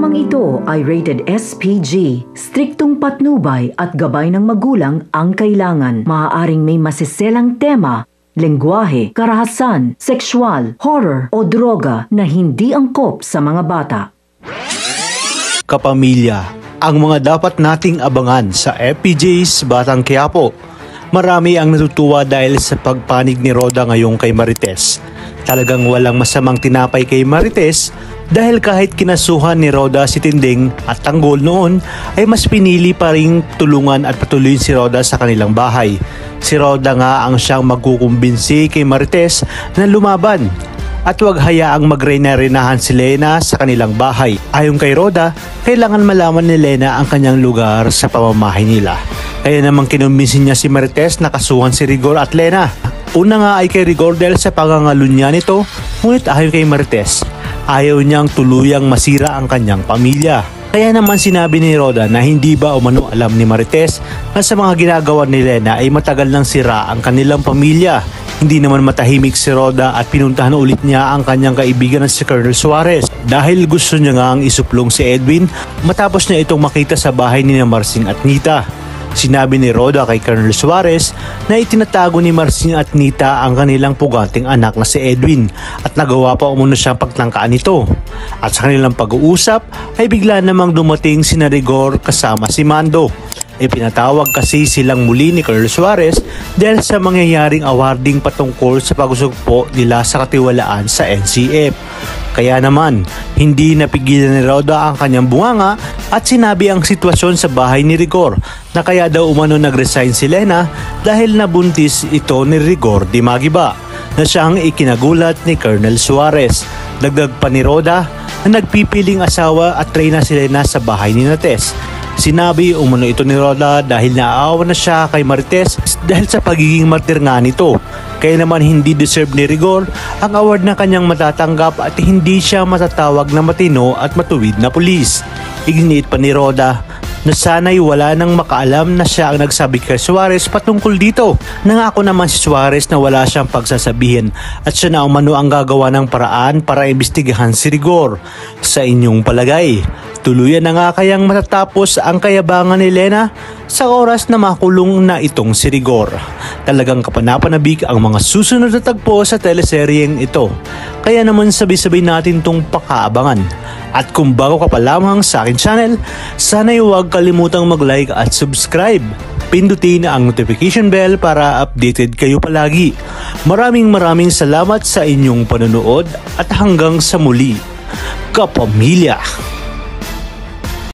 Programang ito ay rated SPG. Striktong patnubay at gabay ng magulang ang kailangan. Maaaring may masiselang tema, lengguwahe, karahasan, sexual, horror o droga na hindi angkop sa mga bata. Kapamilya, ang mga dapat nating abangan sa FPJ's Batang Quiapo. Marami ang natutuwa dahil sa pagpanig ni Roda ngayong kay Marites. Talagang walang masamang tinapay kay Marites dahil kahit kinasuhan ni Roda si Tinding at Tanggol noon ay mas pinili pa ring tulungan at patuloyin si Roda sa kanilang bahay. Si Roda nga ang siyang magkukumbinsi kay Marites na lumaban at huwag hayaang magrenarenahan si Lena sa kanilang bahay. Ayon kay Roda, kailangan malaman ni Lena ang kanyang lugar sa pamamahay nila. Kaya namang kinumbinsi niya si Marites na kasuhan si Rigor at Lena. Una nga ay kay Rigor dahil sa pangangalo niya nito, ngunit ayon kay Marites, ayaw niyang tuluyang masira ang kanyang pamilya. Kaya naman sinabi ni Roda na hindi ba umano alam ni Marites na sa mga ginagawa ni Lena ay matagal nang sira ang kanilang pamilya. Hindi naman matahimik si Roda at pinuntahan ulit niya ang kanyang kaibigan na si Colonel Suarez dahil gusto niya nga ang isuplong si Edwin matapos niya itong makita sa bahay ni Marcin at Nita. Sinabi ni Roda kay Colonel Suarez na itinatago ni Marcin at Nita ang kanilang puganting anak na si Edwin at nagawa pa umano siyang pagtangkaan nito. At sa kanilang pag-uusap ay bigla namang dumating si Rigor kasama si Mando. Ipinatawag kasi silang muli ni Colonel Suarez dahil sa mangyayaring awarding patungkol sa pagsusugpo nila sa katiwalaan sa NCF. Kaya naman, hindi napigilan ni Roda ang kanyang bunganga at sinabi ang sitwasyon sa bahay ni Rigor na kaya daw umano nag-resign si Lena dahil nabuntis ito ni Rigor Di Magiba na siyang ikinagulat ni Colonel Suarez. Dagdag pa ni Roda na nagpipiling asawa at reyna si Lena sa bahay ni Nates. Sinabi umano ito ni Roda dahil naaawa na siya kay Marites dahil sa pagiging martir nga nito. Kaya naman hindi deserve ni Rigor ang award na kanyang matatanggap at hindi siya matatawag na matino at matuwid na pulis. Iginiit pa ni Roda na sana'y wala nang makaalam na siya ang nagsabi kay Suarez patungkol dito. Nangako naman si Suarez na wala siyang pagsasabihin at siya na umano ang gagawa ng paraan para imbestigahan si Rigor. Sa inyong palagay, tuluyan na nga kayang matatapos ang kayabangan ni Lena sa oras na makulong na itong si Rigor? Talagang kapanapanabik ang mga susunod na tagpo sa teleseryeng ito. Kaya naman sabay-sabay natin itong pakaabangan. At kung bago ka pa lamang sa akin channel, sana'y huwag kalimutang mag-like at subscribe. Pindutin ang notification bell para updated kayo palagi. Maraming salamat sa inyong panonood at hanggang sa muli, kapamilya!